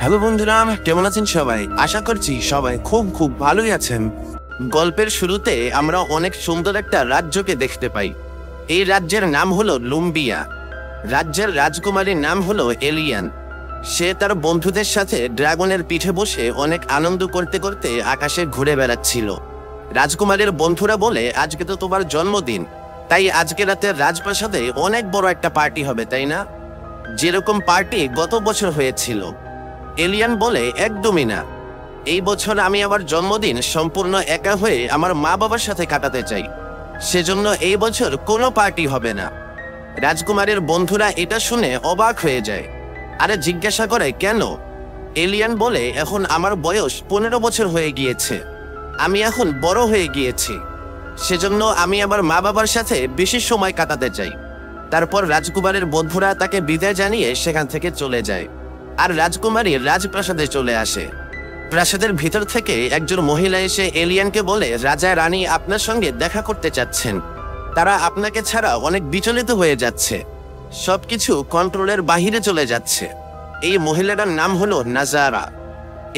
Hello বন্ধুরা, কেমন আছেন সবাই? আশা করছি সবাই খুব খুব ভালোই আছেন। গল্পের শুরুতে আমরা অনেক সুন্দর একটা রাজ্যকে দেখতে পাই। এই রাজ্যের নাম হলো লুম্বিয়া। রাজ্যের রাজকুমারীর নাম হলো এলিয়ান। সে তার বন্ধুদের সাথে ড্রাগনের পিঠে বসে অনেক আনন্দ করতে করতে আকাশে ঘুরে বেড়াচ্ছিল। রাজকুমারীর বন্ধুরা বলে, আজকে তো তোমার জন্মদিন, তাই আজকে রাতে রাজপ্রাসাদে অনেক বড় একটা পার্টি হবে, তাই না? যেরকম পার্টি গত বছর হয়েছিল। এলিয়ান বলে, একদমই না। এই বছর আমি আমার জন্মদিন সম্পূর্ণ একা হয়ে আমার মা বাবার সাথে কাটাতে চাই, সেজন্য এই বছর কোনো পার্টি হবে না। রাজকুমারীর বন্ধুরা এটা শুনে অবাক হয়ে যায়, আরে জিজ্ঞাসা করে কেন? এলিয়ান বলে, এখন আমার বয়স 15 বছর হয়ে গিয়েছে, আমি এখন বড় হয়ে গিয়েছি, সেজন্য আমি আমার মা বাবার সাথে বেশি সময় কাটাতে চাই। তারপর রাজকুমারীর বন্ধুরা তাকে বিদায় জানিয়ে সেখান থেকে চলে যায়, আর রাজকুমারী রাজপ্রাসাদে চলে আসে। প্রাসাদের ভিতর থেকে একজন মহিলা এসে এলিয়ানকে বলে, রাজা রানী আপনার সঙ্গে দেখা করতে চাচ্ছেন। তারা আপনাকে ছাড়া অনেক বিচলিত হয়ে যাচ্ছে, সবকিছু কন্ট্রোলের বাহিরে চলে যাচ্ছে। এই মহিলাটার নাম হলো নাজারা।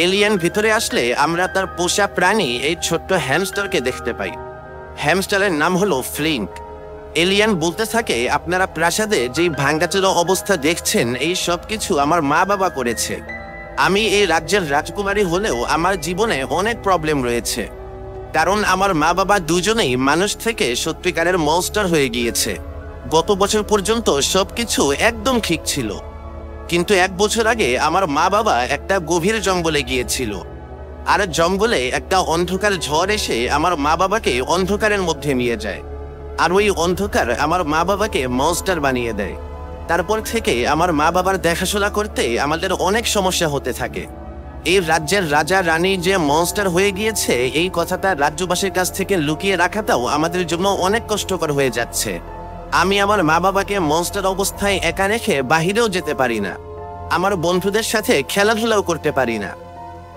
এলিয়ান ভিতরে আসলে আমরা তার পোষা প্রাণী এই ছোট্ট হ্যামস্টারকে দেখতে পাই। হ্যামস্টারের নাম হলো ফ্লিঙ্ক। এলিয়ান বলতে থাকে, আপনারা প্রাসাদে যেই ভাঙ্গাচোরা অবস্থা দেখছেন, এই সব কিছু আমার মা বাবা করেছে। আমি এই রাজ্যের রাজকুমারী হলেও আমার জীবনে অনেক প্রবলেম রয়েছে, কারণ আমার মা বাবা দুজনেই মানুষ থেকে সত্যিকারের মনস্টার হয়ে গিয়েছে। গত বছর পর্যন্ত সবকিছু একদম ঠিক ছিল, কিন্তু 1 বছর আগে আমার মা বাবা একটা গভীর জঙ্গলে গিয়েছিল, আর জঙ্গলে একটা অন্ধকার ঝড় এসে আমার মা বাবাকে অন্ধকারের মধ্যে নিয়ে যায়, আর ওই অন্ধকার আমার মা বাবাকে মনস্টার বানিয়ে দেয়। তারপর থেকে আমার মা বাবার দেখাশোনা করতে আমাদের অনেক সমস্যা হতে থাকে। এই রাজ্যের রাজা রানী যে মনস্টার হয়ে গিয়েছে, এই কথাটা রাজ্যবাসীর কাছ থেকে লুকিয়ে রাখাটাও আমাদের জন্য অনেক কষ্টকর হয়ে যাচ্ছে। আমি আমার মা বাবাকে মনস্টার অবস্থায় একা রেখে বাহিরেও যেতে পারি না, আমার বন্ধুদের সাথে খেলাধুলাও করতে পারি না।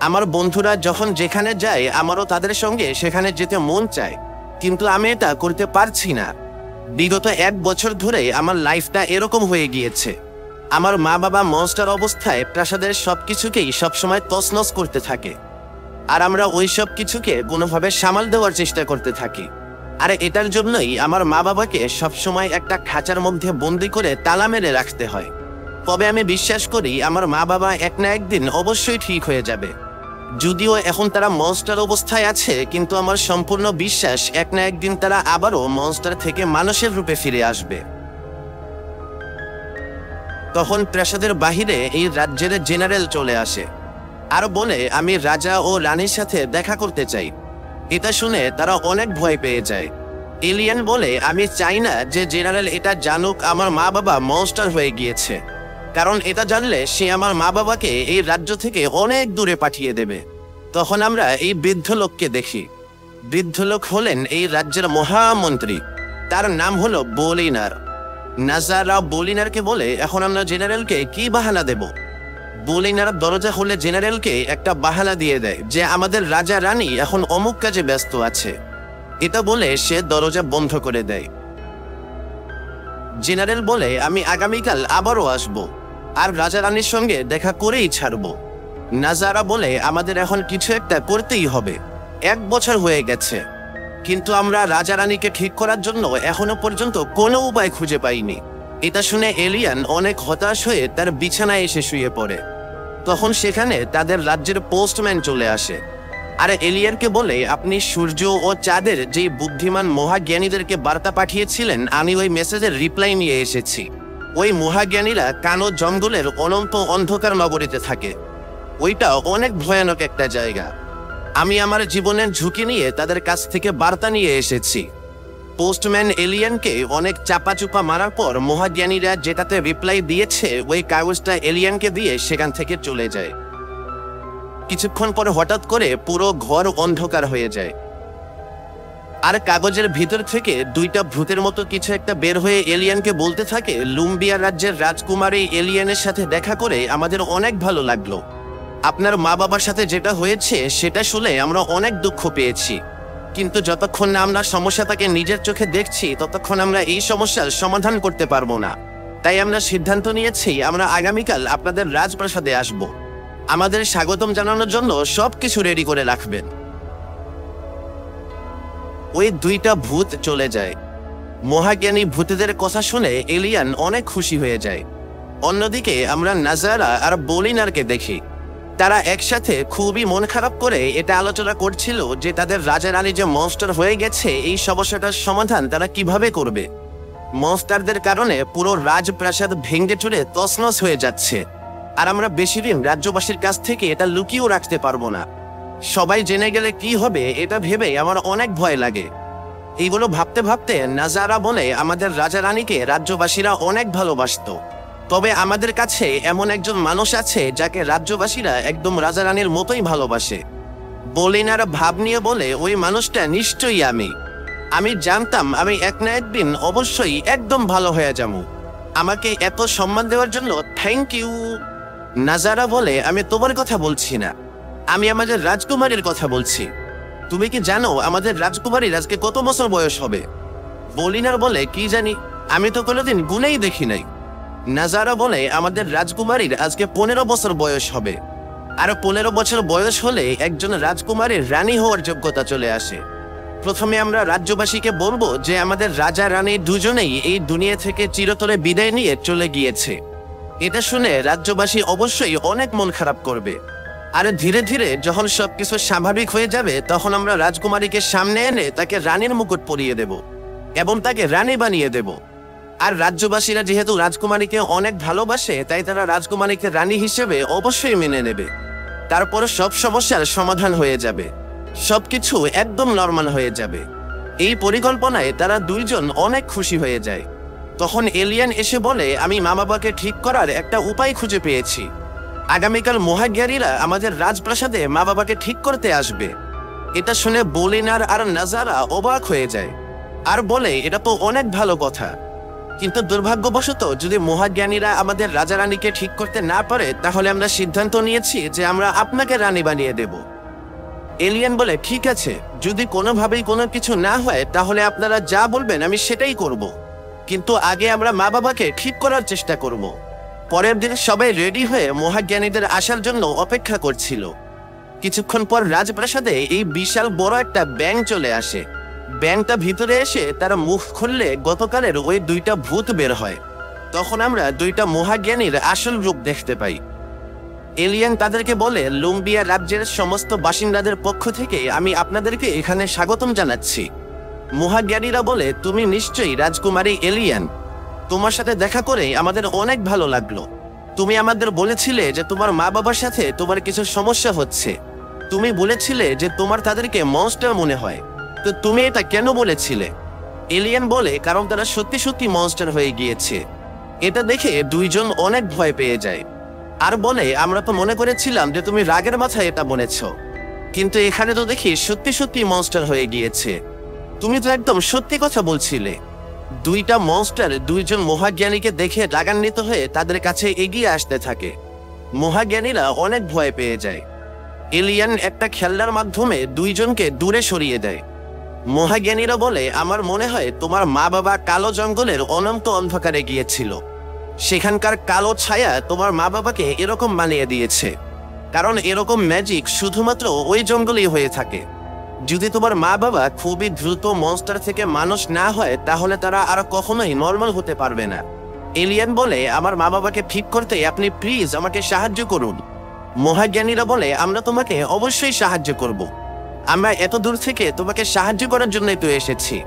আমার বন্ধুরা যখন যেখানে যায় আমারও তাদের সঙ্গে সেখানে যেতে মন চায়, কিন্তু আমি এটা করতে পারছি না। বিগত 1 বছর ধরে আমার লাইফটা এরকম হয়ে গিয়েছে। আমার মা বাবা মনস্টার অবস্থায় প্রাসাদের সবকিছুকেই সবসময় তছনছ করতে থাকে, আর আমরা ওই সব কিছুকে কোনোভাবে সামাল দেওয়ার চেষ্টা করতে থাকি। আর এটার জন্যই আমার মা বাবাকে সবসময় একটা খাঁচার মধ্যে বন্দি করে তালা মেরে রাখতে হয়। তবে আমি বিশ্বাস করি আমার মা বাবা এক না একদিন অবশ্যই ঠিক হয়ে যাবে। যদিও এখন তারা মনস্টার অবস্থায় আছে, কিন্তু আমার সম্পূর্ণ বিশ্বাস এক না একদিন তারা আবারও মনস্টার থেকে মানুষের রূপে ফিরে আসবে। তখন প্রাসাদের বাহিরে এই রাজ্যের জেনারেল চলে আসে আর বলে, আমি রাজা ও রানীর সাথে দেখা করতে চাই। এটা শুনে তারা অনেক ভয় পেয়ে যায়। এলিয়ান বলে, আমি চাই না যে জেনারেল এটা জানুক আমার মা বাবা মনস্টার হয়ে গিয়েছে, কারণ এটা জানলে সে আমার মা বাবাকে এই রাজ্য থেকে অনেক দূরে পাঠিয়ে দেবে। তখন আমরা এই বৃদ্ধ লোককে দেখি। বৃদ্ধ লোক হলেন এই রাজ্যের মহামন্ত্রী, তার নাম হলো বলিনার। নাজারা বলিনারকে বলে, এখন আমরা জেনারেলকে কি বাহানা দেব? বলিনার দরজা খুলে জেনারেলকে একটা বাহানা দিয়ে দেয় যে আমাদের রাজা রানী এখন অমুক কাজে ব্যস্ত আছে। এটা বলে সে দরজা বন্ধ করে দেয়। জেনারেল বলে, আমি আগামীকাল আবারও আসব, আর রাজা রানীর সঙ্গে দেখা করেই ছাড়ব। নাজারা বলে, আমাদের এখন কিছু একটা করতেই হবে। 1 বছর হয়ে গেছে, কিন্তু আমরা রাজা রানীকে ঠিক করার জন্য এখনো পর্যন্ত কোনো উপায় খুঁজে পাইনি। এটা শুনে এলিয়ান অনেক হতাশ হয়ে তার বিছানায় এসে শুয়ে পড়ে। তখন সেখানে তাদের রাজ্যের পোস্টম্যান চলে আসে, আর এলিয়ানকে বলে, আপনি সূর্য ও চাঁদের যেই বুদ্ধিমান মহাজ্ঞানীদেরকে বার্তা পাঠিয়েছিলেন, আমি ওই মেসেজের রিপ্লাই নিয়ে এসেছি। ওই মহাজ্ঞানীরা কানো জঙ্গলের অনন্ত অন্ধকার নগরীতে থাকে। ওইটা অনেক ভয়ানক একটা জায়গা। আমি আমার জীবনের ঝুঁকি নিয়ে তাদের কাছ থেকে বার্তা নিয়ে এসেছি। পোস্টম্যান এলিয়ানকে অনেক চাপাচুপা মারার পর মহাজ্ঞানীরা যেটাতে রিপ্লাই দিয়েছে, ওই কাগজটা এলিয়ানকে দিয়ে সেখান থেকে চলে যায়। কিছুক্ষণ পরে হঠাৎ করে পুরো ঘর অন্ধকার হয়ে যায়, আর কাগজের ভিতর থেকে 2টা ভূতের মতো কিছু একটা বের হয়ে এলিয়ানকে বলতে থাকে, লুম্বিয়া রাজ্যের রাজকুমারী এলিয়ানের সাথে দেখা করে আমাদের অনেক ভালো লাগলো। আপনার মা বাবার সাথে যেটা হয়েছে সেটা শুনে আমরা অনেক দুঃখ পেয়েছি, কিন্তু যতক্ষণ না আমরা সমস্যাটাকে নিজের চোখে দেখছি ততক্ষণ আমরা এই সমস্যার সমাধান করতে পারবো না। তাই আমরা সিদ্ধান্ত নিয়েছি আমরা আগামীকাল আপনাদের রাজপ্রাসাদে আসব। আমাদের স্বাগতম জানানোর জন্য সবকিছু রেডি করে রাখবেন। ওই দুইটা ভূত চলে যায়। মহাজ্ঞানী ভূতদের কথা শুনে এলিয়ান অনেক খুশি হয়ে যায়। অন্যদিকে আমরা নাজারা আর বলিনারকে দেখি। তারা একসাথে খুবই মন খারাপ করে এটা আলোচনা করছিল যে তাদের রাজা রানী যে মনস্টার হয়ে গেছে, এই সমস্যাটার সমাধান তারা কিভাবে করবে। মনস্টারদের কারণে পুরো রাজপ্রাসাদ ভেঙে চুরে তছনছ হয়ে যাচ্ছে, আর আমরা বেশি দিন রাজ্যবাসীর কাছ থেকে এটা লুকিয়েও রাখতে পারবো না। সবাই জেনে গেলে কি হবে এটা ভেবে আমার অনেক ভয় লাগে। এইগুলো ভাবতে ভাবতে নাজারা বলে, আমাদের রাজা রানীকে রাজ্যবাসীরা অনেক ভালোবাসতো, তবে আমাদের কাছে এমন একজন মানুষ আছে যাকে রাজ্যবাসীরা একদম রাজা রানীর মতোই ভালোবাসে। বলিনার ভাব নিয়ে বলে, ওই মানুষটা নিশ্চয়ই আমি জানতাম আমি এক না একদিন অবশ্যই একদম ভালো হয়ে যাবো। আমাকে এত সম্মান দেওয়ার জন্য থ্যাংক ইউ। নাজারা বলে, আমি তোমার কথা বলছি না, আমি আমাদের রাজকুমারীর কথা বলছি। তুমি কি জানো আমাদের রাজকুমারীর আজকে কত বছর বয়স হবে? বলিনার বলে, কি জানি, আমি তো কোনোদিন গুনেই দেখি নাই। নাজারা বলে, আমাদের রাজকুমারীর আজকে 15 বছর বয়স হবে, আর 15 বছর বয়স হলে একজন রাজকুমারীর রানী হওয়ার যোগ্যতা চলে আসে। প্রথমে আমরা রাজ্যবাসীকে বলবো যে আমাদের রাজা রানী দুজনেই এই দুনিয়া থেকে চিরতরে বিদায় নিয়ে চলে গিয়েছে। এটা শুনে রাজ্যবাসী অবশ্যই অনেক মন খারাপ করবে, আর ধীরে ধীরে যখন সবকিছু স্বাভাবিক হয়ে যাবে তখন আমরা রাজকুমারীকে সামনে এনে তাকে রানীর মুকুট পরিয়ে দেব এবং তাকে রানী বানিয়ে দেব। আর রাজ্যবাসীরা যেহেতু রাজকুমারীকে অনেক ভালোবাসে, তাই তারা রাজকুমারীকে রানী হিসেবে অবশ্যই মেনে নেবে। তারপর সব সমস্যার সমাধান হয়ে যাবে, সবকিছু একদম নরমাল হয়ে যাবে। এই পরিকল্পনায় তারা দুইজন অনেক খুশি হয়ে যায়। তখন এলিয়ান এসে বলে, আমি মা বাবাকে ঠিক করার একটা উপায় খুঁজে পেয়েছি। আগামীকাল মহাজ্ঞানীরা আমাদের রাজপ্রাসাদে মা বাবাকে ঠিক করতে আসবে। এটা শুনে বলিনার আর নাজারা অবাক হয়ে যায় আর বলে, এটা তো অনেক ভালো কথা, কিন্তু দুর্ভাগ্যবশত যদি মহাজ্ঞানীরা আমাদের রাজা রানীকে ঠিক করতে না পারে, তাহলে আমরা সিদ্ধান্ত নিয়েছি যে আমরা আপনাকে রানী বানিয়ে দেব। এলিয়ান বলে, ঠিক আছে, যদি কোনোভাবেই কোনো কিছু না হয় তাহলে আপনারা যা বলবেন আমি সেটাই করব, কিন্তু আগে আমরা মা বাবাকে ঠিক করার চেষ্টা করব। পরের দিন সবাই রেডি হয়ে মহাজ্ঞানীদের আসার জন্য অপেক্ষা করছিল। কিছুক্ষণ পর রাজপ্রাসাদে এই বিশাল বড় একটা ব্যাঙ চলে আসে। ব্যাঙটা ভিতরে এসে তারা মুখ খুললে গতকালের ওই দুইটা ভূত বের হয়। তখন আমরা দুইটা মহাজ্ঞানীর আসল রূপ দেখতে পাই। এলিয়ান তাদেরকে বলে, লুম্বিয়া রাজ্যের সমস্ত বাসিন্দাদের পক্ষ থেকে আমি আপনাদেরকে এখানে স্বাগতম জানাচ্ছি। মহাজ্ঞানীরা বলে, তুমি নিশ্চয়ই রাজকুমারী এলিয়ান, তোমার সাথে দেখা করে আমাদের অনেক ভালো লাগলো। তুমি আমাদের বলেছিলে যে তোমার মা বাবার সাথে তোমার কিছু সমস্যা হচ্ছে। তুমি বলেছিলে যে তোমার তাদেরকে মনস্টার মনে হয়, তো তুমি এটা কেন বলেছিলে? এলিয়ান বলে, কারণ তারা সত্যি সত্যি মনস্টার হয়ে গিয়েছে। এটা দেখে দুইজন অনেক ভয় পেয়ে যায় আর বলে, আমরা তো মনে করেছিলাম যে তুমি রাগের মাথায় এটা বলেছ, কিন্তু এখানে তো দেখি সত্যি সত্যি মনস্টার হয়ে গিয়েছে। তুমি তো একদম সত্যি কথা বলছিলে। দুইটা মনস্টার দুইজন মহাজ্ঞানীকে দেখে রাগান্বিত হয়ে তাদের কাছে এগিয়ে আসতে থাকে। মহাজ্ঞানীরা অনেক ভয় পেয়ে যায়। এলিয়ান একটা খেলনার মাধ্যমে দুইজনকে দূরে সরিয়ে দেয়। মহাজ্ঞানীরা বলে, আমার মনে হয় তোমার মা বাবা কালো জঙ্গলের অনন্ত অন্ধকারে গিয়েছিল, সেখানকার কালো ছায়া তোমার মা বাবাকে এরকম বানিয়ে দিয়েছে, কারণ এরকম ম্যাজিক শুধুমাত্র ওই জঙ্গলেই হয়ে থাকে। যদি তোমার মা বাবা খুবই দ্রুত মনস্টার থেকে মানুষ না হয় তাহলে তারা আর কখনোই নর্মাল হতে পারবে না। এলিয়ান বলে, আমার মা বাবাকে ঠিক করতে আপনি প্লিজ আমাকে সাহায্য করুন। মহাজ্ঞানীরা বলে, আমরা তোমাকে অবশ্যই সাহায্য করব, আমরা এত দূর থেকে তোমাকে সাহায্য করার জন্যই তো এসেছি।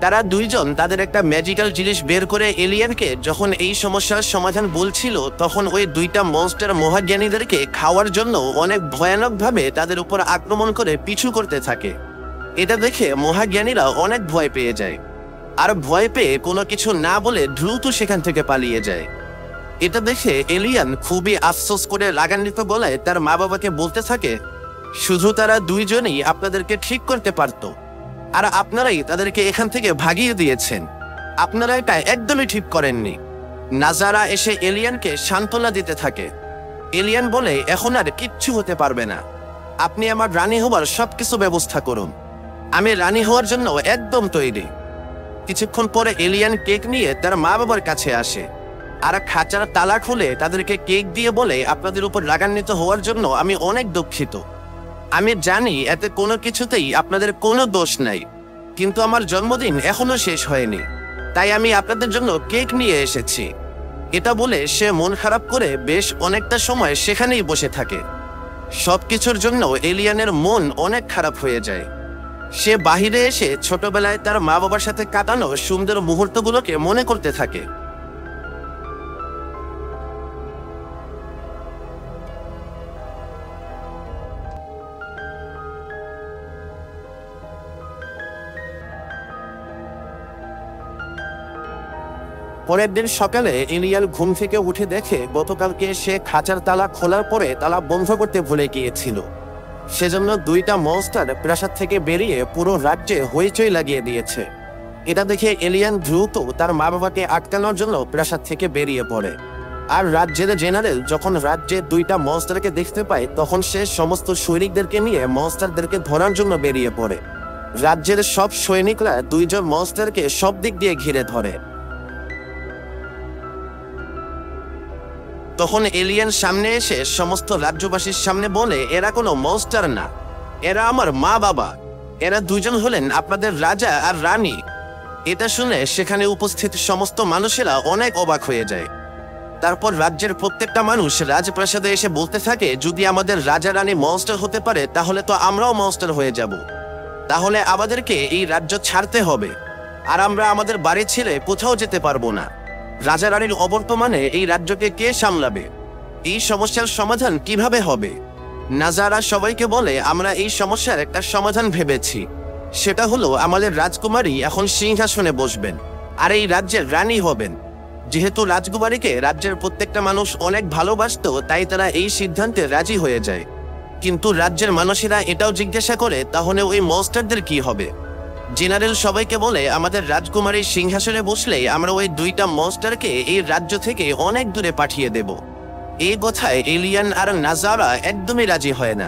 তারা দুইজন তাদের একটা ম্যাজিক্যাল জিনিস বের করে এলিয়ানকে যখন এই সমস্যার সমাধান বলছিল, তখন ওই দুইটা মনস্টার মহাজ্ঞানীদেরকে খাওয়ার জন্য অনেক ভয়ানকভাবে তাদের উপর আক্রমণ করে পিছু করতে থাকে। এটা দেখে মহাজ্ঞানীরা অনেক ভয় পেয়ে যায় আর ভয় পেয়ে কোনো কিছু না বলে দ্রুত সেখান থেকে পালিয়ে যায়। এটা দেখে এলিয়ান খুবই আফসোস করে রাগান্বিত গলায় তার মা বাবাকে বলতে থাকে, শুধু তারা দুইজনই আপনাদেরকে ঠিক করতে পারত, আর আপনারাই তাদেরকে এখান থেকে ভাগিয়ে দিয়েছেন। আপনারা এটা একদমই ঠিক করেননি। নাজারা এসে এলিয়ানকে সান্ত্বনা দিতে থাকে। এলিয়ান বলে, এখন আর কিচ্ছু হতে পারবে না, আপনি আমার রানী হওয়ার সবকিছু ব্যবস্থা করুন, আমি রানী হওয়ার জন্য একদম তৈরি। কিছুক্ষণ পরে এলিয়ান কেক নিয়ে তার মা বাবার কাছে আসে। আর খাঁচার তালা খুলে তাদেরকে কেক দিয়ে বলে, আপনাদের উপর রাগান্বিত হওয়ার জন্য আমি অনেক দুঃখিত। আমি জানি এতে কোনো কিছুতেই আপনাদের কোনো দোষ নাই, কিন্তু আমার জন্মদিন এখনো শেষ হয়নি, তাই আমি আপনাদের জন্য কেক নিয়ে এসেছি। এটা বলে সে মন খারাপ করে বেশ অনেকটা সময় সেখানেই বসে থাকে। সবকিছুর জন্য এলিয়ানের মন অনেক খারাপ হয়ে যায়। সে বাহিরে এসে ছোটবেলায় তার মা বাবার সাথে কাটানো সুন্দর মুহূর্তগুলোকে মনে করতে থাকে। পরের দিন সকালে এলিয়ান ঘুম থেকে উঠে দেখে গতকালকে সে খাঁচার তালা খোলার পরে তালা বন্ধ করতে ভুলে গিয়েছিল। সেজন্য দুইটা মনস্টার প্রাসাদ থেকে বেরিয়ে পুরো রাজ্যে হইচই লাগিয়ে দিয়েছে। এটা দেখে এলিয়ান দ্রুত তার মা বাবাকে আটকানোর জন্য প্রাসাদ থেকে বেরিয়ে পড়ে। আর রাজ্যের জেনারেল যখন রাজ্যে দুইটা মনস্টারকে দেখতে পায়, তখন সে সমস্ত সৈনিকদেরকে নিয়ে মনস্টারদেরকে ধরার জন্য বেরিয়ে পড়ে। রাজ্যের সব সৈনিকরা দুইজন মনস্টারকে সব দিক দিয়ে ঘিরে ধরে। তখন এলিয়ান সামনে এসে সমস্ত রাজ্যবাসীর সামনে বলে, এরা কোনো মনস্টার না, এরা আমার মা বাবা। এরা দুজন হলেন আপনাদের রাজা আর রানী। এটা শুনে সেখানে উপস্থিত সমস্ত মানুষেরা অনেক অবাক হয়ে যায়। তারপর রাজ্যের প্রত্যেকটা মানুষ রাজপ্রাসাদে এসে বলতে থাকে, যদি আমাদের রাজা রানী মনস্টার হতে পারে তাহলে তো আমরাও মনস্টার হয়ে যাব। তাহলে আমাদেরকে এই রাজ্য ছাড়তে হবে, আর আমরা আমাদের বাড়ি ছেড়ে কোথাও যেতে পারবো না। রাজা রানীর অবর্তমানে এই রাজ্যকে কে সামলাবে? এই সমস্যার সমাধান কিভাবে হবে? নাজারা সবাইকে বলে, আমরা এই সমস্যার একটা সমাধান ভেবেছি। সেটা হলো আমাদের রাজকুমারী এখন সিংহাসনে বসবেন আর এই রাজ্যের রানী হবেন। যেহেতু রাজকুমারীকে রাজ্যের প্রত্যেকটা মানুষ অনেক ভালোবাসতো, তাই তারা এই সিদ্ধান্তে রাজি হয়ে যায়। কিন্তু রাজ্যের মানুষেরা এটাও জিজ্ঞাসা করে, তাহলে ওই মনস্টারদের কি হবে? জেনারেল সবাইকে বলে, আমাদের রাজকুমারীর সিংহাসনে বসলেই আমরা ওই দুইটা মনস্টারকে এই রাজ্য থেকে অনেক দূরে পাঠিয়ে দেব। এই কথায় এলিয়ান আর নাজারা একদমই রাজি হয় না।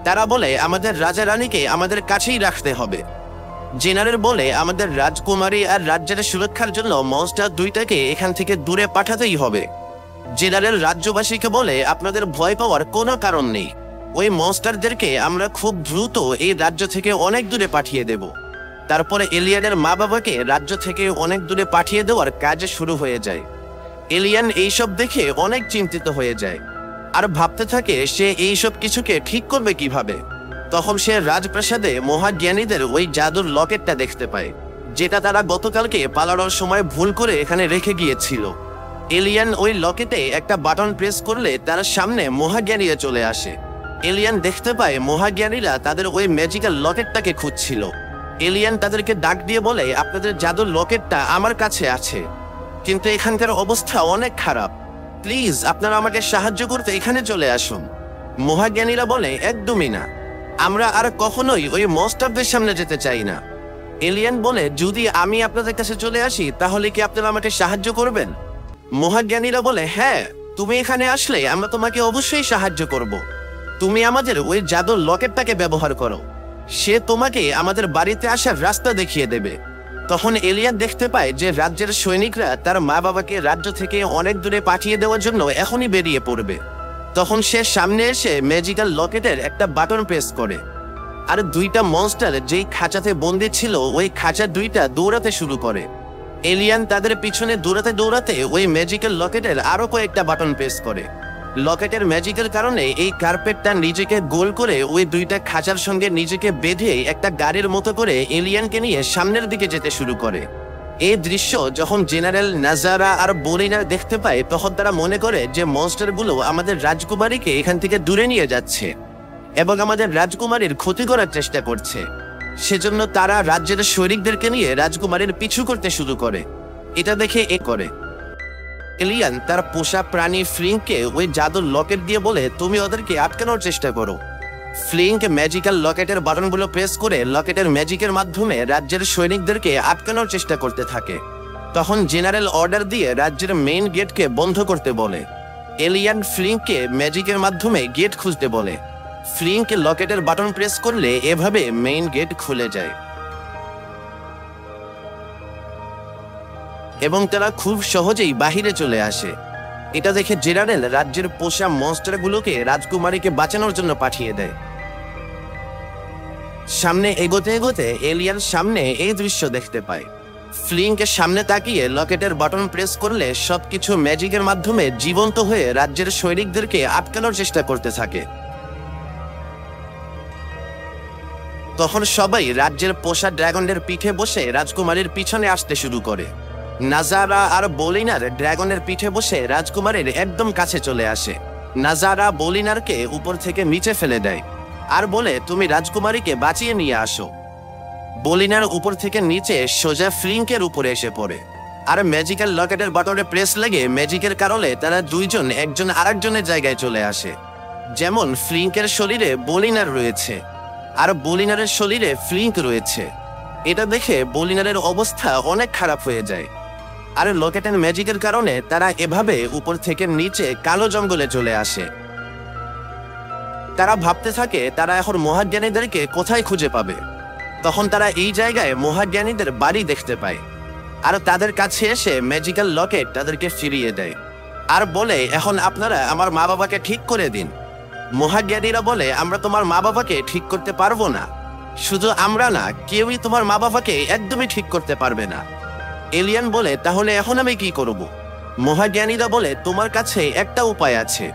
তারা বলে, আমাদের রাজা রানীকে আমাদের কাছেই রাখতে হবে। জেনারেল বলে, আমাদের রাজকুমারী আর রাজ্যের সুরক্ষার জন্য মনস্টার দুইটাকে এখান থেকে দূরে পাঠাতেই হবে। জেনারেল রাজ্যবাসীকে বলে, আপনাদের ভয় পাওয়ার কোনো কারণ নেই, ওই মনস্টারদেরকে আমরা খুব দ্রুত এই রাজ্য থেকে অনেক দূরে পাঠিয়ে দেব। তারপরে এলিয়ানের মা বাবাকে রাজ্য থেকে অনেক দূরে পাঠিয়ে দেওয়ার কাজ শুরু হয়ে যায়। এলিয়ান এইসব দেখে অনেক চিন্তিত হয়ে যায় আর ভাবতে থাকে সে এইসব কিছুকে ঠিক করবে কিভাবে। তখন সে রাজপ্রাসাদে মহাজ্ঞানীদের ওই জাদুর লকেটটা দেখতে পায়, যেটা তারা গতকালকে পালানোর সময় ভুল করে এখানে রেখে গিয়েছিল। এলিয়ান ওই লকেটে একটা বাটন প্রেস করলে তার সামনে মহাজ্ঞানীরা চলে আসে। এলিয়ান দেখতে পায় মহাজ্ঞানীরা তাদের ওই ম্যাজিক্যাল লকেটটাকে খুঁজছিল। এলিয়ান তাদেরকে ডাক দিয়ে বলে, আপনাদের জাদুর লকেটটা আমার কাছে আছে, কিন্তু এখানকার অবস্থা অনেক খারাপ। প্লিজ আপনারা আমাকে সাহায্য করতে এখানে চলে আসুন। মহাজ্ঞানীরা বলে, একদমই না, আমরা আর কখনোই ওই মনস্টারদের সামনে যেতে চাই না। এলিয়ান বলে, যদি আমি আপনাদের কাছে চলে আসি তাহলে কি আপনারা আমাকে সাহায্য করবেন? মহাজ্ঞানীরা বলে, হ্যাঁ, তুমি এখানে আসলে আমরা তোমাকে অবশ্যই সাহায্য করব। তুমি আমাদের ওই জাদুর লকেটটাকে ব্যবহার করো, সে তোমাকে আমাদের বাড়িতে আসার রাস্তা দেখিয়ে দেবে। তখন এলিয়ান দেখতে পায় যে রাজ্যের সৈনিকরা তার মা বাবাকে রাজ্য থেকে অনেক দূরে পাঠিয়ে দেওয়ার জন্য এখনই বেরিয়ে পড়বে। তখন সে সামনে এসে ম্যাজিক্যাল লকেটের একটা বাটন প্রেস করে, আর দুইটা মনস্টার যেই খাঁচাতে বন্দী ছিল ওই খাঁচা দুইটা দৌড়াতে শুরু করে। এলিয়ান তাদের পিছনে দৌড়াতে দৌড়াতে ওই ম্যাজিক্যাল লকেটের আরো কয়েকটা বাটন প্রেস করে। লকেটের ম্যাজিকের কারণে এই কার্পেটটা নিজেকে গোল করে ওই দুইটা খাঁচার সঙ্গে নিজেকে বেঁধে একটা গাড়ির মতো করে এলিয়ানকে নিয়ে সামনের দিকে যেতে শুরু করে। এই দৃশ্য যখন জেনারেল নাজারা আর বোরিনা দেখতে পায়, তখন তারা মনে করে যে মনস্টারগুলো আমাদের রাজকুমারীকে এখান থেকে দূরে নিয়ে যাচ্ছে এবং আমাদের রাজকুমারীর ক্ষতি করার চেষ্টা করছে। সেজন্য তারা রাজ্যের সৈনিকদেরকে নিয়ে রাজকুমারীর পিছু করতে শুরু করে। এটা দেখে এলিয়ান তার পোষা প্রাণী ফ্লিঙ্ককে ওই জাদুর লকেট দিয়ে বলে, তুমি ওদেরকে আটকানোর চেষ্টা করো। ফ্লিঙ্ক ম্যাজিক্যাল লকেটের বাটনগুলো প্রেস করে লকেটের ম্যাজিকের মাধ্যমে রাজ্যের সৈনিকদেরকে আটকানোর চেষ্টা করতে থাকে। তখন জেনারেল অর্ডার দিয়ে রাজ্যের মেইন গেটকে বন্ধ করতে বলে। এলিয়ান ফ্লিঙ্ককে ম্যাজিকের মাধ্যমে গেট খুলতে বলে। ফ্লিঙ্ক লকেটের বাটন প্রেস করলে এভাবে মেইন গেট খুলে যায়। এবং তারা খুব সহজেই বাহিরে চলে আসে। এটা দেখে জেনারেল রাজ্যের পোষা মনস্টারগুলোকে রাজকুমারীকে বাঁচানোর জন্য পাঠিয়ে দেয়। সামনে এগোতে এগোতে এলিয়ান সামনে এই দৃশ্য দেখতে পায়। ফ্লিঙ্কের সামনে তাকিয়ে লকেটের বাটন প্রেস করলে সবকিছু ম্যাজিকের মাধ্যমে জীবন্ত হয়ে রাজ্যের সৈনিকদেরকে আটকানোর চেষ্টা করতে থাকে। তখন সবাই রাজ্যের পোষা ড্রাগনের পিঠে বসে রাজকুমারীর পিছনে আসতে শুরু করে। নাজারা আর বলিনার ড্রাগনের পিঠে বসে রাজকুমারীর একদম কাছে চলে আসে। নাজারা বলিনারকে উপর থেকে নিচে ফেলে দেয় আর বলে, তুমি রাজকুমারীকে বাঁচিয়ে নিয়ে আসো। বলিনার উপর থেকে নিচে সোজা ফ্লিঙ্কের উপরে এসে পড়ে, আর ম্যাজিক্যাল লকেটের বাটনে প্রেস লেগে ম্যাজিকের কারণে তারা দুইজন একজন আরেকজনের জায়গায় চলে আসে। যেমন ফ্লিঙ্কের শরীরে বলিনার রয়েছে আর বলিনারের শরীরে ফ্লিঙ্ক রয়েছে। এটা দেখে বলিনারের অবস্থা অনেক খারাপ হয়ে যায়, আর লকেটের ম্যাজিকের কারণে তারা এভাবে উপর থেকে নিচে কালো জঙ্গলে চলে আসে। তারা ভাবতে থাকে তারা এখন মহাজ্ঞানীদেরকে কোথায় খুঁজে পাবে। তখন তারা এই জায়গায় মহাজ্ঞানীদের বাড়ি দেখতে পায়, আর তাদের কাছে এসে ম্যাজিক্যাল লকেট তাদেরকে ফিরিয়ে দেয় আর বলে, এখন আপনারা আমার মা বাবাকে ঠিক করে দিন। মহাজ্ঞানীরা বলে, আমরা তোমার মা বাবাকে ঠিক করতে পারবো না। শুধু আমরা না, কেউই তোমার মা বাবাকে একদমই ঠিক করতে পারবে না। এলিয়ান বলে, তাহলে এখন আমি কি করব? মহাজ্ঞানীরা বলে, তোমার কাছে একটা উপায় আছে,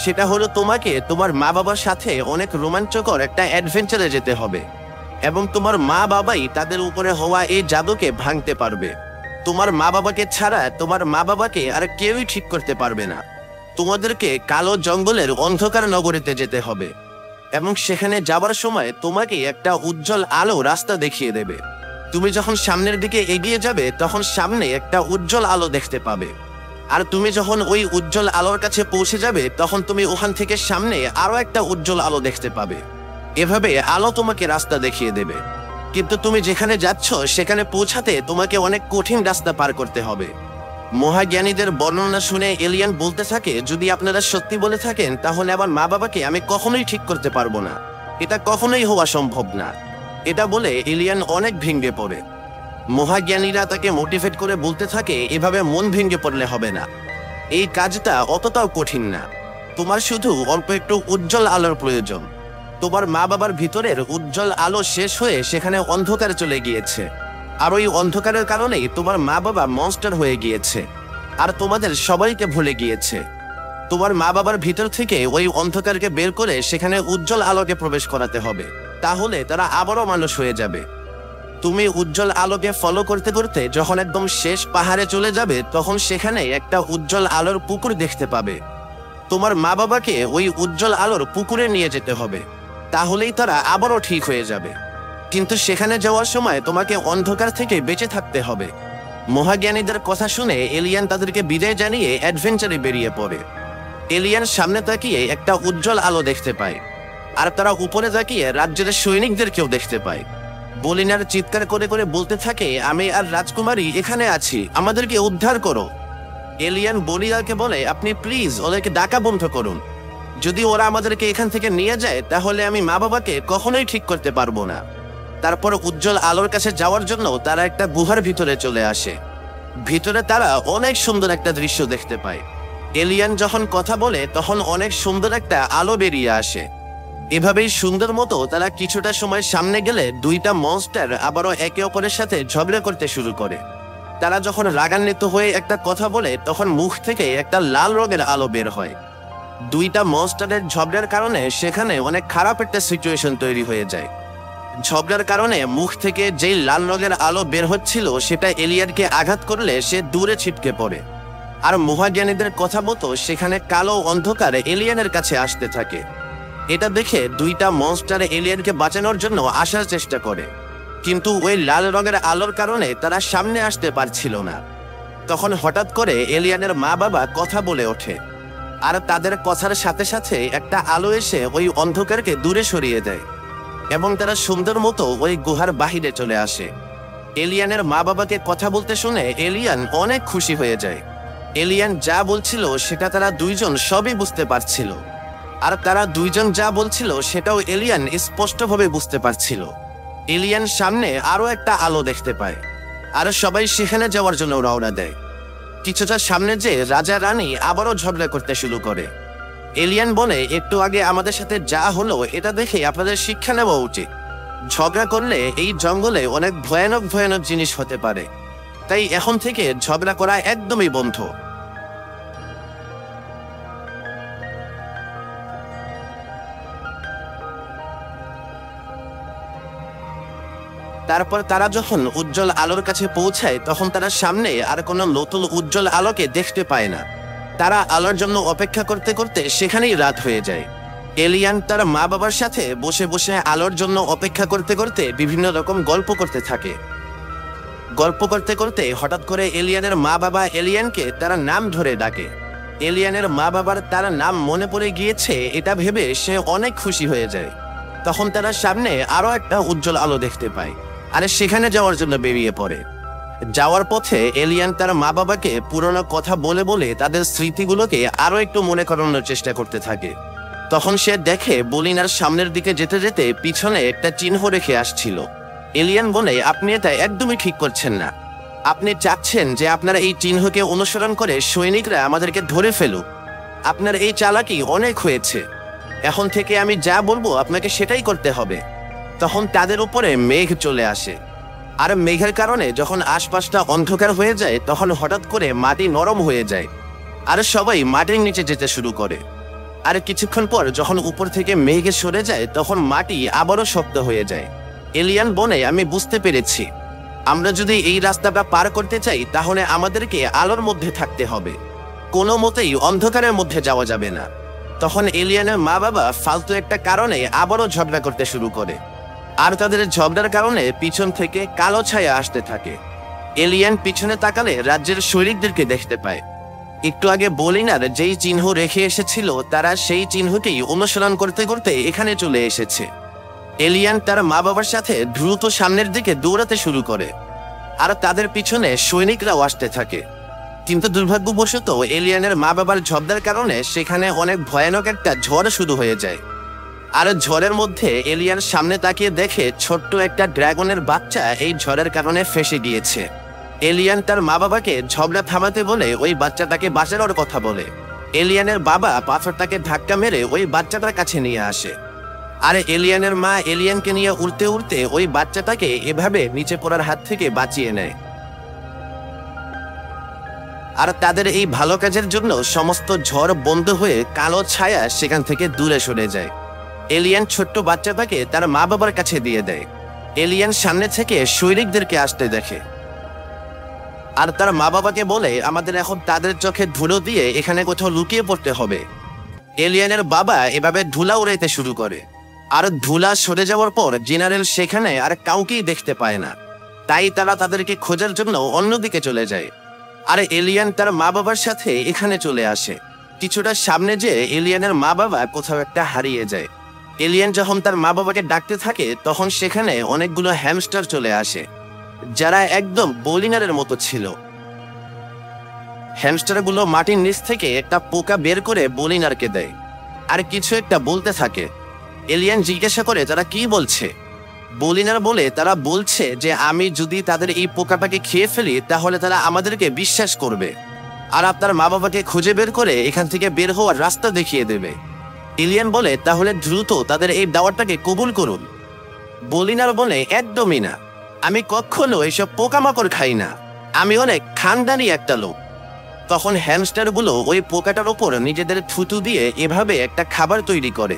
সেটা হলো তোমাকে তোমার মা বাবার সাথে অনেক রোমাঞ্চকর একটা অ্যাডভেঞ্চারে যেতে হবে, এবং তোমার মা বাবাই তাদের উপরে হওয়া এই জাদুকে ভাঙতে পারবে। তোমার মা বাবাকে ছাড়া তোমার মা বাবাকে আর কেউই ঠিক করতে পারবে না। তোমাদেরকে কালো জঙ্গলের অন্ধকার নগরীতে যেতে হবে, এবং সেখানে যাবার সময় তোমাকে একটা উজ্জ্বল আলো রাস্তা দেখিয়ে দেবে। তুমি যখন সামনের দিকে এগিয়ে যাবে তখন সামনে একটা উজ্জ্বল আলো দেখতে পাবে, আর তুমি যখন ওই উজ্জ্বল আলোর কাছে পৌঁছে যাবে তখন তুমি ওখান থেকে সামনে আরো একটা উজ্জ্বল আলো দেখতে পাবে। এভাবে আলো তোমাকে রাস্তা দেখিয়ে দেবে, কিন্তু তুমি যেখানে যাচ্ছ সেখানে পৌঁছাতে তোমাকে অনেক কঠিন রাস্তা পার করতে হবে। মহাজ্ঞানীদের বর্ণনা শুনে এলিয়ান বলতে থাকে, যদি আপনারা সত্যি বলে থাকেন তাহলে আমার মা বাবাকে আমি কখনোই ঠিক করতে পারবো না, এটা কখনোই হওয়া সম্ভব না। এটা বলে এলিয়ান অনেক ভেঙে পড়ে। মহাজ্ঞানীরা তাকে মোটিভেট করে বলতে থাকে, এভাবে মন ভেঙে পড়লে হবে না, এই কাজটা অতটাও কঠিন না, তোমার শুধু অল্প একটু উজ্জ্বল আলোর প্রয়োজন। তোমার মা বাবার ভিতরের উজ্জ্বল আলো শেষ হয়ে সেখানে অন্ধকার চলে গিয়েছে, আর ওই অন্ধকারের কারণেই তোমার মা বাবা মনস্টার হয়ে গিয়েছে আর তোমাদের সবাইকে ভুলে গিয়েছে। তোমার মা বাবার ভিতর থেকে ওই অন্ধকারকে বের করে সেখানে উজ্জ্বল আলোকে প্রবেশ করাতে হবে, তাহলে তারা আবারও মানুষ হয়ে যাবে। তুমি উজ্জ্বল আলোকে ফলো করতে করতে যখন একদম শেষ পাহাড়ে চলে যাবে তখন সেখানে একটা উজ্জ্বল আলোর পুকুর দেখতে পাবে। তোমার মা বাবাকে ওই উজ্জ্বল আলোর পুকুরে নিয়ে যেতে হবে, তাহলেই তারা আবারও ঠিক হয়ে যাবে। কিন্তু সেখানে যাওয়ার সময় তোমাকে অন্ধকার থেকে বেঁচে থাকতে হবে। মহাজ্ঞানীদের কথা শুনে এলিয়ান তাদেরকে বিদায় জানিয়ে অ্যাডভেঞ্চারে বেরিয়ে পড়ে। এলিয়ান সামনে তাকিয়ে একটা উজ্জ্বল আলো দেখতে পায়, আর তারা উপরে তাকিয়ে রাজ্যের সৈনিকদেরকেও দেখতে পায়। বলিনার চিৎকার করে করে বলতে থাকে, আমি আর রাজকুমারী এখানে আছি, আমাদেরকে উদ্ধার করো। এলিয়ান বলিনারকে বলে, আপনি প্লিজ ওদেরকে ডাকা বন্ধ করুন, যদি ওরা আমাদেরকে এখান থেকে নিয়ে যায় তাহলে আমি মা বাবাকে কখনোই ঠিক করতে পারবো না। তারপর উজ্জ্বল আলোর কাছে যাওয়ার জন্য তারা একটা গুহার ভিতরে চলে আসে। ভিতরে তারা অনেক সুন্দর একটা দৃশ্য দেখতে পায়। এলিয়ান যখন কথা বলে তখন অনেক সুন্দর একটা আলো বেরিয়ে আসে। এভাবেই সুন্দর মতো তারা কিছুটা সময় সামনে গেলে দুইটা মনস্টার আবারও একে অপরের সাথে ঝগড়া করতে শুরু করে। তারা যখন রাগান্বিত হয়ে একটা কথা বলে তখন মুখ থেকে একটা লাল রঙের আলো বের হয়। দুইটা মনস্টারের ঝগড়ার কারণে সেখানে অনেক খারাপ একটা সিচুয়েশন তৈরি হয়ে যায়। ঝগড়ার কারণে মুখ থেকে যেই লাল রঙের আলো বের হচ্ছিল সেটা এলিয়ানকে আঘাত করলে সে দূরে ছিটকে পড়ে, আর মহাজ্ঞানীদের কথা মতো সেখানে কালো অন্ধকার এলিয়ানের কাছে আসতে থাকে। এটা দেখে দুইটা মনস্টার এলিয়ানকে বাঁচানোর জন্য আসার চেষ্টা করে, কিন্তু ওই লাল রঙের আলোর কারণে তারা সামনে আসতে পারছিল না। তখন হঠাৎ করে এলিয়ানের মা বাবা কথা বলে ওঠে, আর তাদের কথার সাথে সাথে একটা আলো এসে ওই অন্ধকারকে দূরে সরিয়ে দেয় এবং তারা সুন্দর মতো ওই গুহার বাহিরে চলে আসে। এলিয়ানের মা বাবাকে কথা বলতে শুনে এলিয়ান অনেক খুশি হয়ে যায়। এলিয়ান যা বলছিল সেটা তারা দুইজন সবই বুঝতে পারছিল, আর তারা দুইজন যা বলছিল সেটাও এলিয়ান স্পষ্টভাবে বুঝতে পারছিল। এলিয়ান সামনে আরো একটা আলো দেখতে পায়, আর সবাই সেখানে যাওয়ার জন্য রওনা দেয়। কিছুটা সামনে যে রাজা রানী আবারও ঝগড়া করতে শুরু করে। এলিয়ান বলে, একটু আগে আমাদের সাথে যা হলো এটা দেখে আপনাদের শিক্ষা নেওয়া উচিত। ঝগড়া করলে এই জঙ্গলে অনেক ভয়ানক ভয়ানক জিনিস হতে পারে, তাই এখন থেকে ঝগড়া করা একদমই বন্ধ। তারপর তারা যখন উজ্জ্বল আলোর কাছে পৌঁছায় তখন তারা সামনে আর কোনো নতুন উজ্জ্বল আলোকে দেখতে পায় না। তারা আলোর জন্য অপেক্ষা করতে করতে সেখানেই রাত হয়ে যায়। এলিয়ান তার মা বাবার সাথে বসে বসে আলোর জন্য অপেক্ষা করতে করতে বিভিন্ন রকম গল্প করতে থাকে। গল্প করতে করতে হঠাৎ করে এলিয়ানের মা বাবা এলিয়ানকে তারা নাম ধরে ডাকে। এলিয়ানের মা বাবার তার নাম মনে পড়ে গিয়েছে এটা ভেবে সে অনেক খুশি হয়ে যায়। তখন তারা সামনে আরো একটা উজ্জ্বল আলো দেখতে পায়, আর সেখানে যাওয়ার জন্য বেরিয়ে পড়ে। যাওয়ার পথে এলিয়ান তার মা বাবাকে পুরনো কথা বলে বলে তাদের স্মৃতিগুলোকে আরো একটু মনে করানোর চেষ্টা করতে থাকে। তখন সে দেখে বলিনার সামনের দিকে যেতে যেতে পিছনে একটা চিহ্ন রেখে আসছিল। এলিয়ান বলে, আপনি এটা একদমই ঠিক করছেন না। আপনি চাচ্ছেন যে আপনারা এই চিহ্নকে অনুসরণ করে সৈনিকরা আমাদেরকে ধরে ফেলুক। আপনার এই চালাকি অনেক হয়েছে। এখন থেকে আমি যা বলবো আপনাকে সেটাই করতে হবে। তখন তাদের উপরে মেঘ চলে আসে, আর মেঘের কারণে যখন আশপাশটা অন্ধকার হয়ে যায় তখন হঠাৎ করে মাটি নরম হয়ে যায়, আর সবাই মাটির নিচে যেতে শুরু করে। আর কিছুক্ষণ পর যখন উপর থেকে মেঘ সরে যায় তখন মাটি আবারও শক্ত হয়ে যায়। এলিয়ান বলে, আমি বুঝতে পেরেছি, আমরা যদি এই রাস্তাটা পার করতে চাই তাহলে আমাদেরকে আলোর মধ্যে থাকতে হবে, কোনো মতেই অন্ধকারের মধ্যে যাওয়া যাবে না। তখন এলিয়ানের মা বাবা ফালতু একটা কারণে আবারও ঝগড়া করতে শুরু করে, আর তাদের ঝগড়ার কারণে পিছন থেকে কালো ছায়া আসতে থাকে। এলিয়ান পিছনে তাকালে রাজ্যের সৈনিকদেরকে দেখতে পায়। একটু আগে বলিনার যেই চিহ্ন রেখে এসেছিল তারা সেই চিহ্নকেই অনুসরণ করতে করতে এখানে চলে এসেছে। এলিয়ান তার মা বাবার সাথে দ্রুত সামনের দিকে দৌড়াতে শুরু করে, আর তাদের পিছনে সৈনিকরাও আসতে থাকে। কিন্তু দুর্ভাগ্যবশত এলিয়ানের মা বাবার ঝগড়ার কারণে সেখানে অনেক ভয়ানক একটা ঝড় শুরু হয়ে যায়। আর ঝড়ের মধ্যে এলিয়ান সামনে তাকিয়ে দেখে ছোট্ট একটা ড্রাগনের বাচ্চা এই ঝড়ের কারণে ফেসে গিয়েছে। এলিয়ান তার মা বাবাকে ঝগড়া থামাতে বলে ওই বাচ্চাটাকে বাঁচানোর কথা বলে। এলিয়ানের বাবা পাথরটাকে ধাক্কা মেরে ওই বাচ্চাটার কাছে নিয়ে আসে, আর এলিয়ানের মা এলিয়ানকে নিয়ে উড়তে উড়তে ওই বাচ্চাটাকে এভাবে নিচে পড়ার হাত থেকে বাঁচিয়ে নেয়। আর তাদের এই ভালো কাজের জন্য সমস্ত ঝড় বন্ধ হয়ে কালো ছায়া সেখান থেকে দূরে সরে যায়। এলিয়ান ছোট্ট বাচ্চাটাকে তার মা বাবার কাছে দিয়ে দেয়। এলিয়ান সামনে থেকে সৈনিকদেরকে আসতে দেখে, আর তার মা বাবাকে বলে আমাদের এখন তাদের চোখে ধুলো দিয়ে এখানে কোথাও লুকিয়ে পড়তে হবে। এলিয়ানের বাবা এভাবে ধুলা উড়াইতে শুরু করে, আর ধুলা সরে যাওয়ার পর জেনারেল সেখানে আর কাউকেই দেখতে পায় না, তাই তারা তাদেরকে খোঁজার জন্য অন্যদিকে চলে যায়। আর এলিয়ান তার মা বাবার সাথে এখানে চলে আসে। কিছুটা সামনে যে এলিয়ানের মা বাবা কোথাও একটা হারিয়ে যায়। এলিয়ান যখন তার মা বাবাকে ডাকতে থাকে তখন সেখানে অনেকগুলো হ্যামস্টার চলে আসে, যারা একদম বলিনারের মতো ছিল। হ্যামস্টারগুলো মাটির নিচ থেকে একটা পোকা বের করে বলিনারকে দেয়, আর কিছু একটা বলতে থাকে। এলিয়ান জিজ্ঞাসা করে তারা কি বলছে। বলিনার বলে তারা বলছে যে আমি যদি তাদের এই পোকাটাকে খেয়ে ফেলি তাহলে তারা আমাদেরকে বিশ্বাস করবে, আর আপনার মা বাবাকে খুঁজে বের করে এখান থেকে বের হওয়ার রাস্তা দেখিয়ে দেবে। এলিয়ান বলে তাহলে দ্রুত তাদের এই দাওয়াতটাকে কবুল করুন। বলিনার বলে একদমই না, আমি কখনো এসব পোকামাকড় খাই না, আমি অনেক খানদানি একটা লোক। তখন হ্যামস্টারগুলো ওই পোকাটার ওপর নিজেদের থুতু দিয়ে এভাবে একটা খাবার তৈরি করে,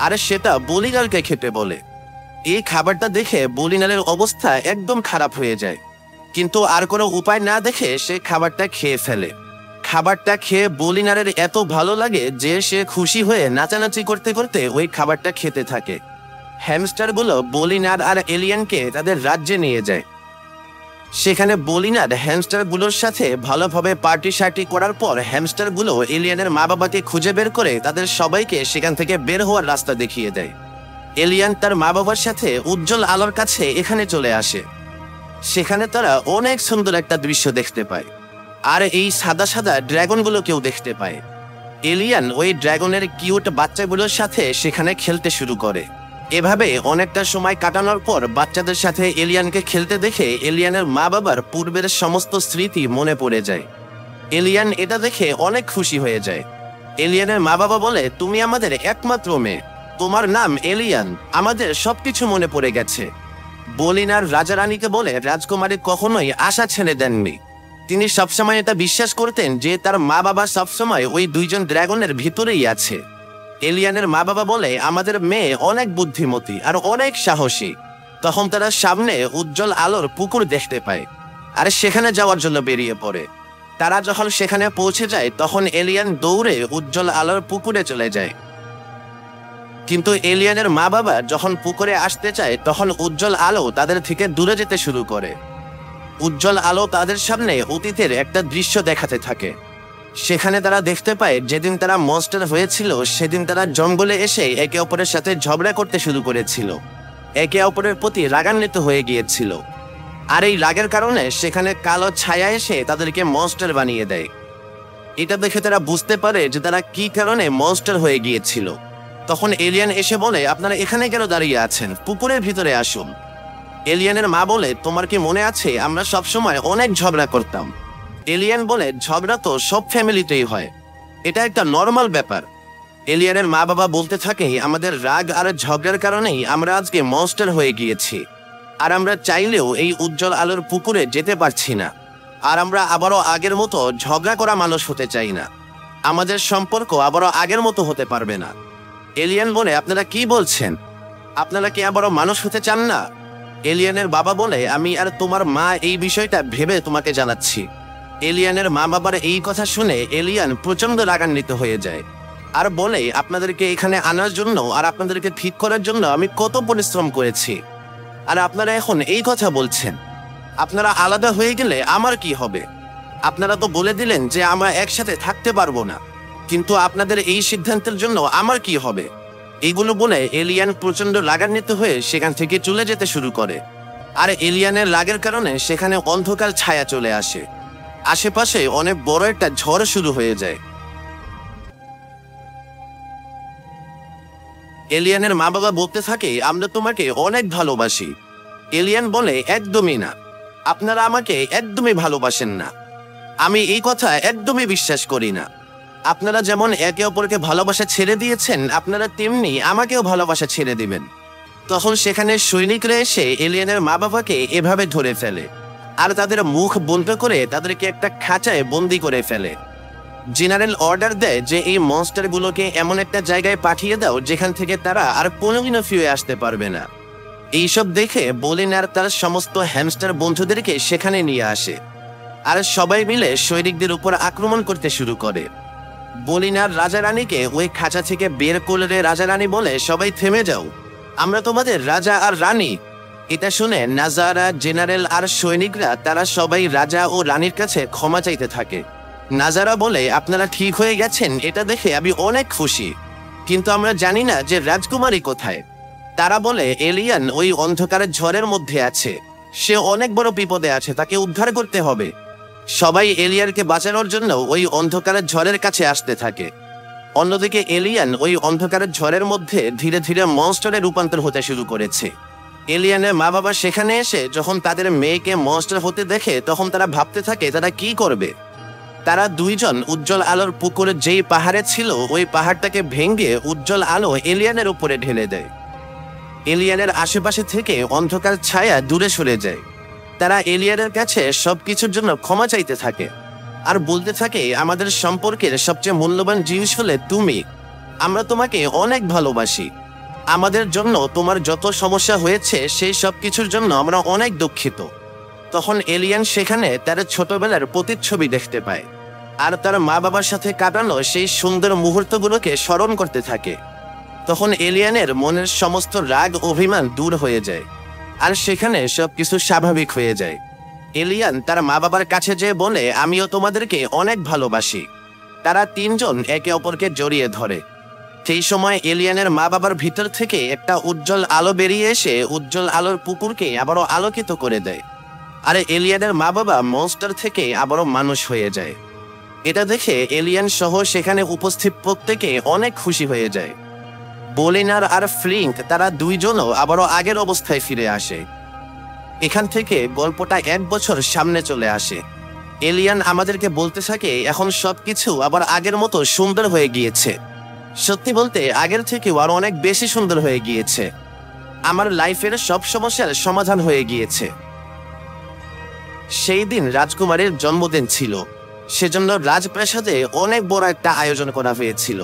আর সেটা বলিনারকে খেতে বলে। এই খাবারটা দেখে বলিনারের অবস্থা একদম খারাপ হয়ে যায়, কিন্তু আর কোনো উপায় না দেখে সে খাবারটা খেয়ে ফেলে। খাবারটা খেয়ে বলিনারের এত ভালো লাগে যে সে খুশি হয়ে নাচানাচি করতে করতে ওই খাবারটা খেতে থাকে। হ্যামস্টারগুলো বলিনার আর এলিয়ানকে তাদের রাজ্যে নিয়ে যায়। সেখানে বলিনার হ্যামস্টারগুলোর সাথে ভালোভাবে পার্টি শার্টি করার পর হ্যামস্টারগুলো এলিয়ানের মা বাবাকে খুঁজে বের করে তাদের সবাইকে সেখান থেকে বের হওয়ার রাস্তা দেখিয়ে দেয়। এলিয়ান তার মা বাবার সাথে উজ্জ্বল আলোর কাছে এখানে চলে আসে। সেখানে তারা অনেক সুন্দর একটা দৃশ্য দেখতে পায়, আর এই সাদা সাদা ড্রাগনগুলোকেও দেখতে পায়। এলিয়ান ওই ড্রাগনের কিউট বাচ্চাগুলোর সাথে সেখানে খেলতে শুরু করে। এভাবে অনেকটা সময় কাটানোর পর বাচ্চাদের সাথে এলিয়ানকে খেলতে দেখে এলিয়ানের মা বাবার পূর্বের সমস্ত স্মৃতি মনে পড়ে যায়। এলিয়ান এটা দেখে অনেক খুশি হয়ে যায়। এলিয়ানের মা বাবা বলে, তুমি আমাদের একমাত্র মেয়ে, তোমার নাম এলিয়ান, আমাদের সবকিছু মনে পড়ে গেছে। বলিন আর রাজা রানীকে বলে রাজকুমারী কখনোই আশা ছেড়ে দেননি। তিনি সবসময় এটা বিশ্বাস করতেন যে তার মা বাবা সবসময় ওই দুইজন ড্রাগনের ভিতরেই আছে। এলিয়ানের মা বাবা বলে, আমাদের মেয়ে অনেক বুদ্ধিমতী আর অনেক সাহসী। তখন তারা সামনে উজ্জ্বল আলোর পুকুর দেখতে পায় আর সেখানে যাওয়ার জন্য বেরিয়ে পড়ে। তারা যখন সেখানে পৌঁছে যায় তখন এলিয়ান দৌড়ে উজ্জ্বল আলোর পুকুরে চলে যায়। কিন্তু এলিয়ানের মা বাবা যখন পুকুরে আসতে চায় তখন উজ্জ্বল আলো তাদের থেকে দূরে যেতে শুরু করে। উজ্জ্বল আলো তাদের সামনে অতীতের একটা দৃশ্য দেখাতে থাকে। সেখানে তারা দেখতে পায় যেদিন তারা মনস্টার হয়েছিল সেদিন তারা জঙ্গলে এসে একে অপরের সাথে ঝগড়া করতে শুরু করেছিল, একে অপরের প্রতি রাগান্বিত হয়ে গিয়েছিল। আর এই রাগের কারণে সেখানে কালো ছায়া এসে তাদেরকে মনস্টার বানিয়ে দেয়। এটা দেখে তারা বুঝতে পারে যে তারা কি কারণে মনস্টার হয়ে গিয়েছিল। তখন এলিয়ান এসে বলে, আপনারা এখানে কেন দাঁড়িয়ে আছেন, পুকুরের ভিতরে আসুন। এলিয়ানের মা বলে, তোমার কি মনে আছে আমরা সবসময় অনেক ঝগড়া করতাম? এলিয়ান বলে, ঝগড়া তো সব ফ্যামিলিতেই হয়, এটা একটা নর্মাল ব্যাপার। এলিয়ানের মা বাবা বলতে থাকে, আমাদের রাগ আর ঝগড়ার কারণেই আমরা আজকে মনস্টার হয়ে গিয়েছি, আর আমরা চাইলেও এই উজ্জ্বল আলোর পুকুরে যেতে পারছি না, আর আমরা আবারও আগের মতো ঝগড়া করা মানুষ হতে চাই না। আমাদের সম্পর্ক আবারও আগের মতো হতে পারবে না। এলিয়ান বলে, আপনারা কি বলছেন? আপনারা কি আবারও মানুষ হতে চান না? এলিয়ানের বাবা বলে, আমি আর তোমার মা এই বিষয়টা ভেবে তোমাকে জানাচ্ছি। এলিয়ানের মা বাবার এই কথা শুনে এলিয়ান প্রচন্ড রাগান্বিত হয়ে যায় আর বলে, আপনাদেরকে এখানে আনার জন্য আর আপনাদেরকে ঠিক করার জন্য আমি কত পরিশ্রম করেছি, আর আপনারা এখন এই কথা বলছেন। আপনারা আলাদা হয়ে গেলে আমার কি হবে? আপনারা তো বলে দিলেন যে আমরা একসাথে থাকতে পারবো না, কিন্তু আপনাদের এই সিদ্ধান্তের জন্য আমার কি হবে? এইগুলো বলে এলিয়ান প্রচন্ড রাগান্বিত হয়ে সেখান থেকে চলে যেতে শুরু করে। আর এলিয়ানের রাগের কারণে সেখানে অন্ধকার ছায়া চলে আসে। আশেপাশে অনেক বড় একটা ঝড় শুরু হয়ে যায়। এলিয়ানের মা বাবা বলতে থাকে, আমরা তোমাকে অনেক ভালোবাসি। এলিয়ান বলে, একদমই না, আপনারা আমাকে একদমই ভালোবাসেন না, আমি এই কথা একদমই বিশ্বাস করি না। আপনারা যেমন একে অপরকে ভালোবাসা ছেড়ে দিয়েছেন, আপনারা তেমনি আমাকেও ভালোবাসা ছেড়ে দিবেন। তখন সেখানে সৈনিকরা এসে এলিয়ানের মা বাবাকে এভাবে ধরে ফেলে আর তাদের মুখ বন্ধ করে তাদেরকে একটা খাঁচায় বন্দি করে ফেলে। জেনারেল অর্ডার দেয় যে এই মনস্টারগুলোকে এমন একটা জায়গায় পাঠিয়ে দাও যেখান থেকে তারা আর কোনোদিনও ফিরে আসতে পারবে না। এইসব দেখে বলিন আর তার সমস্ত হ্যামস্টার বন্ধুদেরকে সেখানে নিয়ে আসে আর সবাই মিলে সৈনিকদের উপর আক্রমণ করতে শুরু করে। বলিন আর রাজা রানীকে ওই খাঁচা থেকে বের করে রাজা রানী বলে, সবাই থেমে যাও, আমরা তোমাদের রাজা আর রানী। এটা শুনে নাজারা, জেনারেল আর সৈনিকরা তারা সবাই রাজা ও রানীর কাছে ক্ষমা চাইতে থাকে। নাজারা বলে, আপনারা ঠিক হয়ে গেছেন এটা দেখে আমি অনেক খুশি, কিন্তু আমরা জানি না যে রাজকুমারী কোথায়। তারা বলে, এলিয়ান ওই অন্ধকারের ঝড়ের মধ্যে আছে, সে অনেক বড় বিপদে আছে, তাকে উদ্ধার করতে হবে। সবাই এলিয়ানকে বাঁচানোর জন্য ওই অন্ধকারের ঝড়ের কাছে আসতে থাকে। অন্যদিকে এলিয়ান ওই অন্ধকারের ঝড়ের মধ্যে ধীরে ধীরে মনস্টারে রূপান্তর হতে শুরু করেছে। এলিয়ানের মা বাবা সেখানে এসে যখন তাদের মেয়েকে মনস্টার হতে দেখে তখন তারা ভাবতে থাকে তারা কি করবে। তারা দুইজন উজ্জ্বল আলোর পুকুরে যেই পাহাড়ে ছিল ওই পাহাড়টাকে ভেঙে উজ্জ্বল আলো এলিয়ানের উপরে ঢেলে দেয়। এলিয়ানের আশেপাশে থেকে অন্ধকার ছায়া দূরে সরে যায়। তারা এলিয়ানের কাছে সবকিছুর জন্য ক্ষমা চাইতে থাকে আর বলতে থাকে, আমাদের সম্পর্কের সবচেয়ে মূল্যবান জিনিস হলে তুমি, আমরা তোমাকে অনেক ভালোবাসি। আমাদের জন্য তোমার যত সমস্যা হয়েছে সেই সব কিছুর জন্য আমরা অনেক দুঃখিত। তখন এলিয়ান সেখানে তার ছোটবেলার প্রতিচ্ছবি দেখতে পায় আর তার মা বাবার সাথে কাটানো সেই সুন্দর মুহূর্তগুলোকে স্মরণ করতে থাকে। তখন এলিয়ানের মনের সমস্ত রাগ অভিমান দূর হয়ে যায় আর সেখানে সবকিছু স্বাভাবিক হয়ে যায়। এলিয়ান তার মা বাবার কাছে যেয়ে বলে, আমিও তোমাদেরকে অনেক ভালোবাসি। তারা তিনজন একে অপরকে জড়িয়ে ধরে। সেই সময় এলিয়ানের মা বাবার ভিতর থেকে একটা উজ্জ্বল আলো বেরিয়ে এসে উজ্জ্বল আলোর পুকুরকে আবারও আলোকিত করে দেয় আর এলিয়ানের মা বাবা মনস্টার থেকে আবারও মানুষ হয়ে যায়। এটা দেখে এলিয়ান সহ সেখানে উপস্থিত প্রত্যেকে অনেক খুশি হয়ে যায়। বলিনার আর ফ্লিঙ্ক তারা দুইজনও আবারও আগের অবস্থায় ফিরে আসে। এখান থেকে গল্পটা 1 বছর সামনে চলে আসে। এলিয়ান আমাদেরকে বলতে থাকে এখন সবকিছু আবার আগের মতো সুন্দর হয়ে গিয়েছে। সত্যি বলতে আগের থেকেও আরো অনেক বেশি সুন্দর হয়ে গিয়েছে। আমার লাইফের সব সমস্যার সমাধান হয়ে গিয়েছে। সেই দিন রাজকুমারীর জন্মদিন ছিল, সেজন্য রাজপ্রাসাদে অনেক বড় একটা আয়োজন করা হয়েছিল।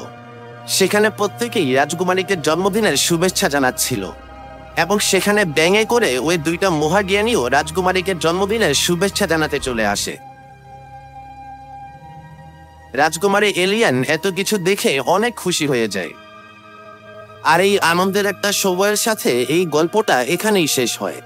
সেখানে প্রত্যেকেই রাজকুমারীকে জন্মদিনের শুভেচ্ছা জানাচ্ছিল এবং সেখানে ব্যাঙে করে ওই দুইটা মহাজ্ঞানীও রাজকুমারীকে জন্মদিনের শুভেচ্ছা জানাতে চলে আসে। রাজকুমারী এলিয়ান এত কিছু দেখে অনেক খুশি হয়ে যায়। আর এই আনন্দের একটা সময়ের সাথে এই গল্পটা এখানেই শেষ হয়।